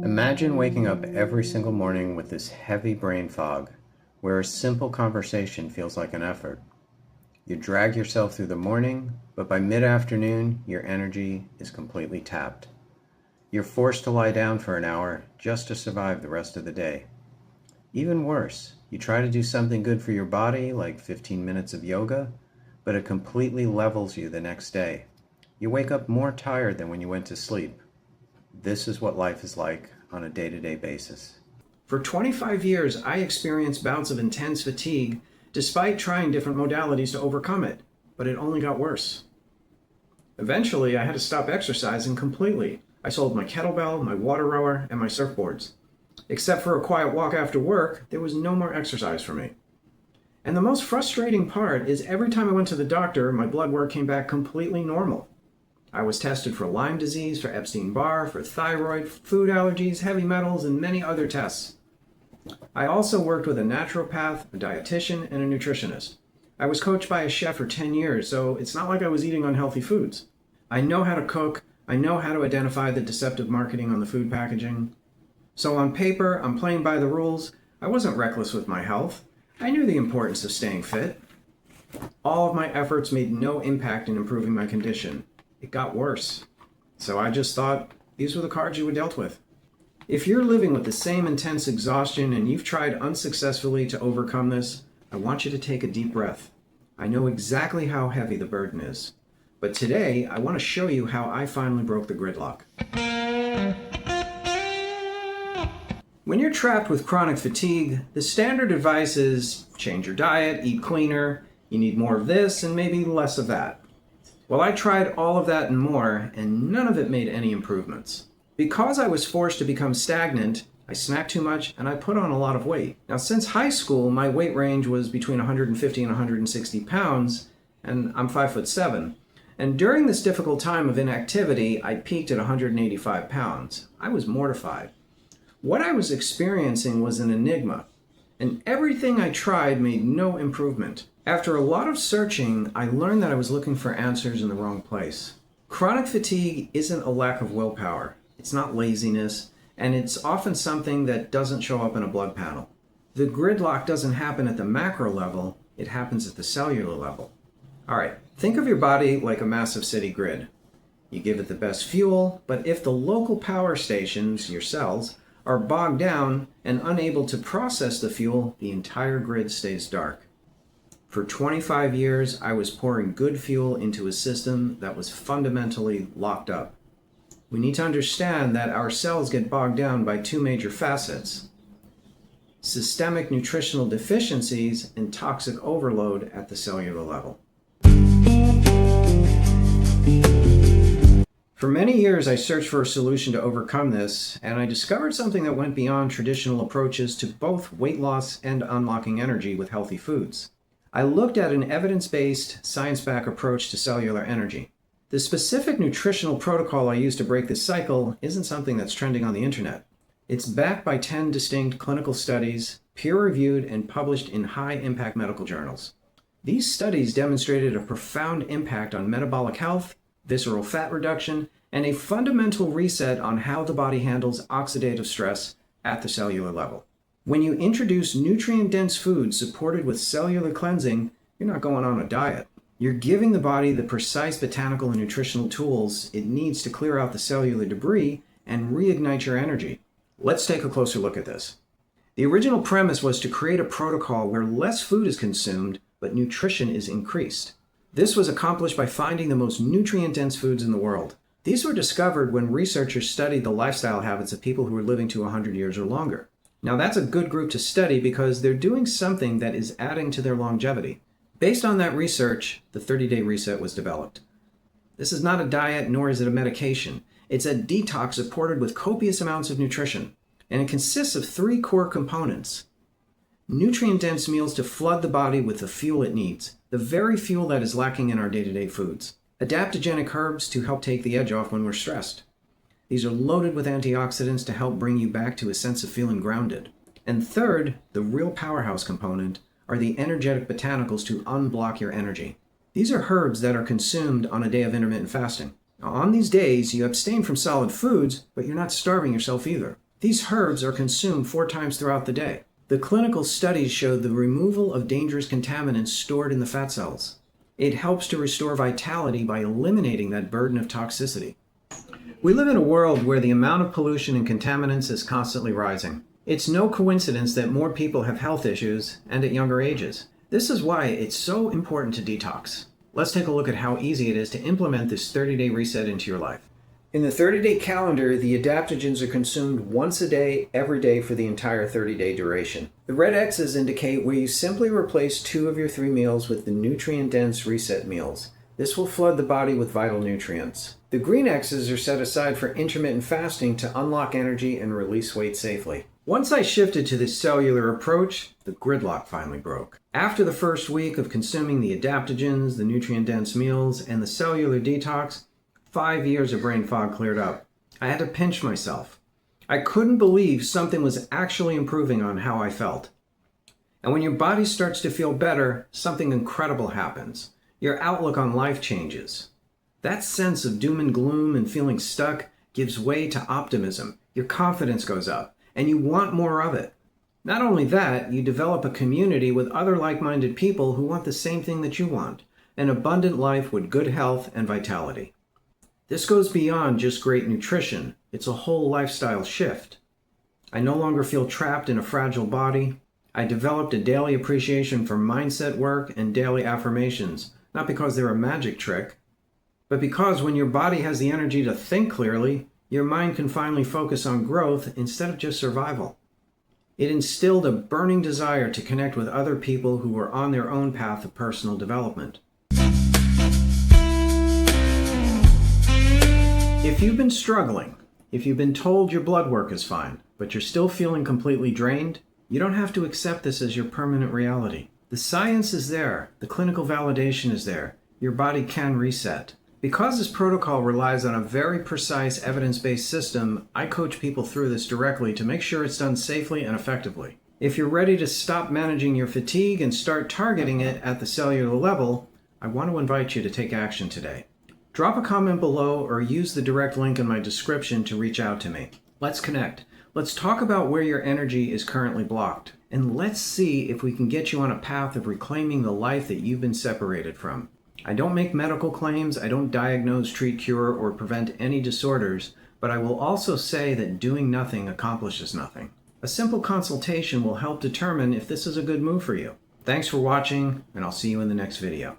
Imagine waking up every single morning with this heavy brain fog, where a simple conversation feels like an effort. You drag yourself through the morning, but by mid-afternoon, your energy is completely tapped. You're forced to lie down for an hour just to survive the rest of the day. Even worse, you try to do something good for your body, like 15 minutes of yoga, but it completely levels you the next day. You wake up more tired than when you went to sleep. This is what life is like on a day-to-day basis. For 25 years, I experienced bouts of intense fatigue despite trying different modalities to overcome it, but it only got worse. Eventually, I had to stop exercising completely. I sold my kettlebell, my water rower, and my surfboards. Except for a quiet walk after work, there was no more exercise for me. And the most frustrating part is every time I went to the doctor, my blood work came back completely normal. I was tested for Lyme disease, for Epstein-Barr, for thyroid, food allergies, heavy metals, and many other tests. I also worked with a naturopath, a dietitian, and a nutritionist. I was coached by a chef for 10 years, so it's not like I was eating unhealthy foods. I know how to cook. I know how to identify the deceptive marketing on the food packaging. So on paper, I'm playing by the rules. I wasn't reckless with my health. I knew the importance of staying fit. All of my efforts made no impact in improving my condition. It got worse. So I just thought these were the cards you were dealt with. If you're living with the same intense exhaustion and you've tried unsuccessfully to overcome this, I want you to take a deep breath. I know exactly how heavy the burden is. But today, I want to show you how I finally broke the gridlock. When you're trapped with chronic fatigue, the standard advice is change your diet, eat cleaner, you need more of this and maybe less of that. Well, I tried all of that and more, and none of it made any improvements. Because I was forced to become stagnant, I snacked too much and I put on a lot of weight. Now, since high school, my weight range was between 150 and 160 pounds, and I'm 5'7". And during this difficult time of inactivity, I peaked at 185 pounds. I was mortified. What I was experiencing was an enigma, and everything I tried made no improvement. After a lot of searching, I learned that I was looking for answers in the wrong place. Chronic fatigue isn't a lack of willpower. It's not laziness, and it's often something that doesn't show up in a blood panel. The gridlock doesn't happen at the macro level, it happens at the cellular level. All right, think of your body like a massive city grid. You give it the best fuel, but if the local power stations, your cells, are bogged down and unable to process the fuel, the entire grid stays dark. For 25 years, I was pouring good fuel into a system that was fundamentally locked up. We need to understand that our cells get bogged down by two major facets: systemic nutritional deficiencies and toxic overload at the cellular level. For many years, I searched for a solution to overcome this, and I discovered something that went beyond traditional approaches to both weight loss and unlocking energy with healthy foods. I looked at an evidence-based, science-backed approach to cellular energy. The specific nutritional protocol I use to break this cycle isn't something that's trending on the internet. It's backed by 10 distinct clinical studies, peer-reviewed and published in high-impact medical journals. These studies demonstrated a profound impact on metabolic health, visceral fat reduction, and a fundamental reset on how the body handles oxidative stress at the cellular level. When you introduce nutrient-dense foods supported with cellular cleansing, you're not going on a diet. You're giving the body the precise botanical and nutritional tools it needs to clear out the cellular debris and reignite your energy. Let's take a closer look at this. The original premise was to create a protocol where less food is consumed, but nutrition is increased. This was accomplished by finding the most nutrient-dense foods in the world. These were discovered when researchers studied the lifestyle habits of people who were living to 100 years or longer. Now, that's a good group to study because they're doing something that is adding to their longevity. Based on that research, the 30-day reset was developed. This is not a diet, nor is it a medication. It's a detox supported with copious amounts of nutrition, and it consists of 3 core components. Nutrient-dense meals to flood the body with the fuel it needs, the very fuel that is lacking in our day-to-day foods. Adaptogenic herbs to help take the edge off when we're stressed. These are loaded with antioxidants to help bring you back to a sense of feeling grounded. And third, the real powerhouse component, are the energetic botanicals to unblock your energy. These are herbs that are consumed on a day of intermittent fasting. Now, on these days, you abstain from solid foods, but you're not starving yourself either. These herbs are consumed 4 times throughout the day. The clinical studies showed the removal of dangerous contaminants stored in the fat cells. It helps to restore vitality by eliminating that burden of toxicity. We live in a world where the amount of pollution and contaminants is constantly rising. It's no coincidence that more people have health issues and at younger ages. This is why it's so important to detox. Let's take a look at how easy it is to implement this 30-day reset into your life. In the 30-day calendar, the adaptogens are consumed once a day, every day for the entire 30-day duration. The red X's indicate where you simply replace 2 of your 3 meals with the nutrient-dense reset meals. This will flood the body with vital nutrients. The green X's are set aside for intermittent fasting to unlock energy and release weight safely. Once I shifted to this cellular approach, the gridlock finally broke. After the first week of consuming the adaptogens, the nutrient-dense meals, and the cellular detox, 5 years of brain fog cleared up. I had to pinch myself. I couldn't believe something was actually improving on how I felt. And when your body starts to feel better, something incredible happens. Your outlook on life changes. That sense of doom and gloom and feeling stuck gives way to optimism. Your confidence goes up, and you want more of it. Not only that, you develop a community with other like-minded people who want the same thing that you want, an abundant life with good health and vitality. This goes beyond just great nutrition. It's a whole lifestyle shift. I no longer feel trapped in a fragile body. I developed a daily appreciation for mindset work and daily affirmations, not because they're a magic trick, but because when your body has the energy to think clearly, your mind can finally focus on growth instead of just survival. It instilled a burning desire to connect with other people who were on their own path of personal development. If you've been struggling, if you've been told your blood work is fine, but you're still feeling completely drained, you don't have to accept this as your permanent reality. The science is there, the clinical validation is there, your body can reset. Because this protocol relies on a very precise evidence-based system, I coach people through this directly to make sure it's done safely and effectively. If you're ready to stop managing your fatigue and start targeting it at the cellular level, I want to invite you to take action today. Drop a comment below or use the direct link in my description to reach out to me. Let's connect. Let's talk about where your energy is currently blocked. And let's see if we can get you on a path of reclaiming the life that you've been separated from. I don't make medical claims, I don't diagnose, treat, cure, or prevent any disorders, but I will also say that doing nothing accomplishes nothing. A simple consultation will help determine if this is a good move for you. Thanks for watching, and I'll see you in the next video.